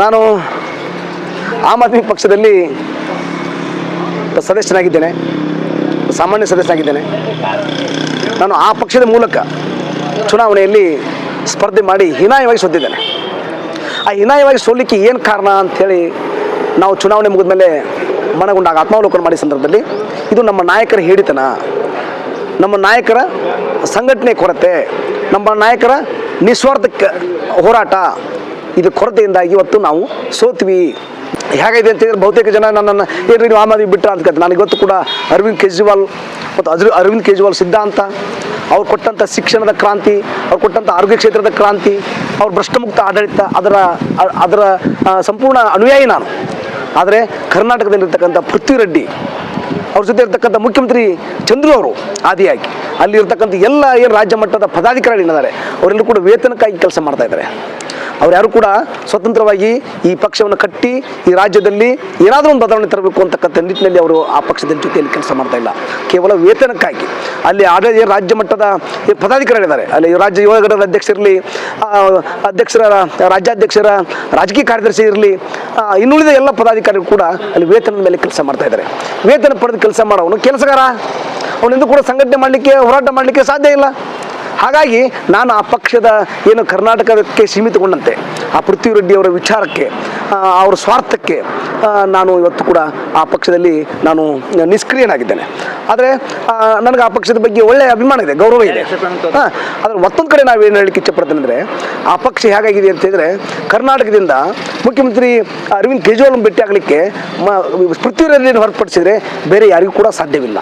ನಾನು ಆಮ್ ಆದ್ಮಿ ಪಕ್ಷದಲ್ಲಿ ಸದಸ್ಯನಾಗಿದ್ದೇನೆ, ಸಾಮಾನ್ಯ ಸದಸ್ಯನಾಗಿದ್ದೇನೆ. ನಾನು ಆ ಪಕ್ಷದ ಮೂಲಕ ಚುನಾವಣೆಯಲ್ಲಿ ಸ್ಪರ್ಧೆ ಮಾಡಿ ಹೀನಾಯವಾಗಿ ಸೋತಿದ್ದೇನೆ. ಆ ಹೀನಾಯವಾಗಿ ಸೋಲಿಕ್ಕೆ ಏನು ಕಾರಣ ಅಂಥೇಳಿ ನಾವು ಚುನಾವಣೆ ಮುಗಿದ ಮೇಲೆ ಮನಗೊಂಡಾಗ ಆತ್ಮಾವಲೋಕನ ಮಾಡಿದ ಸಂದರ್ಭದಲ್ಲಿ ಇದು ನಮ್ಮ ನಾಯಕರ ಹೇಳಿತನ, ನಮ್ಮ ನಾಯಕರ ಸಂಘಟನೆ ಕೊರತೆ, ನಮ್ಮ ನಾಯಕರ ನಿಸ್ವಾರ್ಥಕ್ಕೆ ಹೋರಾಟ, ಇದು ಕೊರತೆಯಿಂದಾಗಿ ಇವತ್ತು ನಾವು ಸೋತ್ವಿ. ಹೇಗಿದೆ ಅಂತಂದರೆ ಬಹುತೇಕ ಜನ ನನ್ನನ್ನು ಏನ್ರಿ ನೀವು ಆಮ್ ಆದ್ಮಿ ಬಿಟ್ಟರೆ ಅಂತ ಕೇಳ್ತಾರೆ. ನನಗೆ ಇವತ್ತು ಕೂಡ ಅರವಿಂದ್ ಕೇಜ್ರಿವಾಲ್ ಮತ್ತು ಅರವಿಂದ್ ಕೇಜ್ರಿವಾಲ್ ಸಿದ್ಧಾಂತ, ಅವ್ರು ಕೊಟ್ಟಂಥ ಶಿಕ್ಷಣದ ಕ್ರಾಂತಿ, ಅವ್ರು ಕೊಟ್ಟಂಥ ಆರೋಗ್ಯ ಕ್ಷೇತ್ರದ ಕ್ರಾಂತಿ, ಅವ್ರ ಭ್ರಷ್ಟಮುಕ್ತ ಆಡಳಿತ, ಅದರ ಸಂಪೂರ್ಣ ಅನುಯಾಯಿ ನಾನು. ಆದರೆ ಕರ್ನಾಟಕದಲ್ಲಿರ್ತಕ್ಕಂಥ ಪೃಥ್ವಿ ರೆಡ್ಡಿ ಅವ್ರ ಜೊತೆ ಇರ್ತಕ್ಕಂಥ ಮುಖ್ಯಮಂತ್ರಿ ಚಂದ್ರು ಅವರು ಆದಿಯಾಗಿ ಅಲ್ಲಿ ಇರ್ತಕ್ಕಂಥ ಎಲ್ಲ ಏನು ರಾಜ್ಯ ಮಟ್ಟದ ಪದಾಧಿಕಾರಿಗಳಿದ್ದಾರೆ ಅವರೆಲ್ಲರೂ ಕೂಡ ವೇತನಕ್ಕಾಗಿ ಕೆಲಸ ಮಾಡ್ತಾಯಿದ್ದಾರೆ. ಅವ್ರು ಯಾರು ಕೂಡ ಸ್ವತಂತ್ರವಾಗಿ ಈ ಪಕ್ಷವನ್ನು ಕಟ್ಟಿ ಈ ರಾಜ್ಯದಲ್ಲಿ ಏನಾದರೂ ಒಂದು ಬದಲಾವಣೆ ತರಬೇಕು ಅಂತಕ್ಕಂಥ ನಿಟ್ಟಿನಲ್ಲಿ ಅವರು ಆ ಪಕ್ಷದ ಜೊತೆಯಲ್ಲಿ ಕೆಲಸ ಮಾಡ್ತಾ ಇಲ್ಲ. ಕೇವಲ ವೇತನಕ್ಕಾಗಿ ಅಲ್ಲಿ ರಾಜ್ಯ ಮಟ್ಟದ ಪದಾಧಿಕಾರಿಗಳಿದ್ದಾರೆ, ಅಲ್ಲಿ ರಾಜ್ಯ ಯುವ ಘಟಕದ ಅಧ್ಯಕ್ಷರಿರಲಿ, ರಾಜ್ಯಾಧ್ಯಕ್ಷರ ರಾಜಕೀಯ ಕಾರ್ಯದರ್ಶಿ ಇರಲಿ, ಇನ್ನುಳಿದ ಎಲ್ಲ ಪದಾಧಿಕಾರಿಗಳು ಕೂಡ ಅಲ್ಲಿ ವೇತನದ ಮೇಲೆ ಕೆಲಸ ಮಾಡ್ತಾ ಇದ್ದಾರೆ. ವೇತನ ಪಡೆದು ಕೆಲಸ ಮಾಡೋನು ಕೆಲಸಗಾರ, ಅವನಿಂದ ಕೂಡ ಸಂಘಟನೆ ಮಾಡಲಿಕ್ಕೆ, ಹೋರಾಟ ಮಾಡಲಿಕ್ಕೆ ಸಾಧ್ಯ ಇಲ್ಲ. ಹಾಗಾಗಿ ನಾನು ಆ ಪಕ್ಷದ ಏನು ಕರ್ನಾಟಕಕ್ಕೆ ಸೀಮಿತಗೊಂಡಂತೆ ಆ ಪೃಥ್ವಿ ರೆಡ್ಡಿ ಅವರ ವಿಚಾರಕ್ಕೆ, ಅವರ ಸ್ವಾರ್ಥಕ್ಕೆ ನಾನು ಇವತ್ತು ಕೂಡ ಆ ಪಕ್ಷದಲ್ಲಿ ನಾನು ನಿಷ್ಕ್ರಿಯನಾಗಿದ್ದೇನೆ. ಆದರೆ ನನಗೆ ಆ ಪಕ್ಷದ ಬಗ್ಗೆ ಒಳ್ಳೆಯ ಅಭಿಮಾನ ಇದೆ, ಗೌರವ ಇದೆ. ಆದರೆ ಮತ್ತೊಂದು ಕಡೆ ನಾವೇನು ಹೇಳಲಿಕ್ಕೆ ಇಷ್ಟಪಡ್ತೇನೆ ಅಂದರೆ, ಆ ಪಕ್ಷ ಹೇಗಾಗಿದೆ ಅಂತ ಹೇಳಿದ್ರೆ, ಕರ್ನಾಟಕದಿಂದ ಮುಖ್ಯಮಂತ್ರಿ ಅರವಿಂದ್ ಕೇಜ್ರಿವಾಲ್ ಭೇಟಿ ಆಗಲಿಕ್ಕೆ ಪೃಥ್ವಿ ರೆಡ್ಡಿಯನ್ನು ಹೊರತುಪಡಿಸಿದರೆ ಬೇರೆ ಯಾರಿಗೂ ಕೂಡ ಸಾಧ್ಯವಿಲ್ಲ.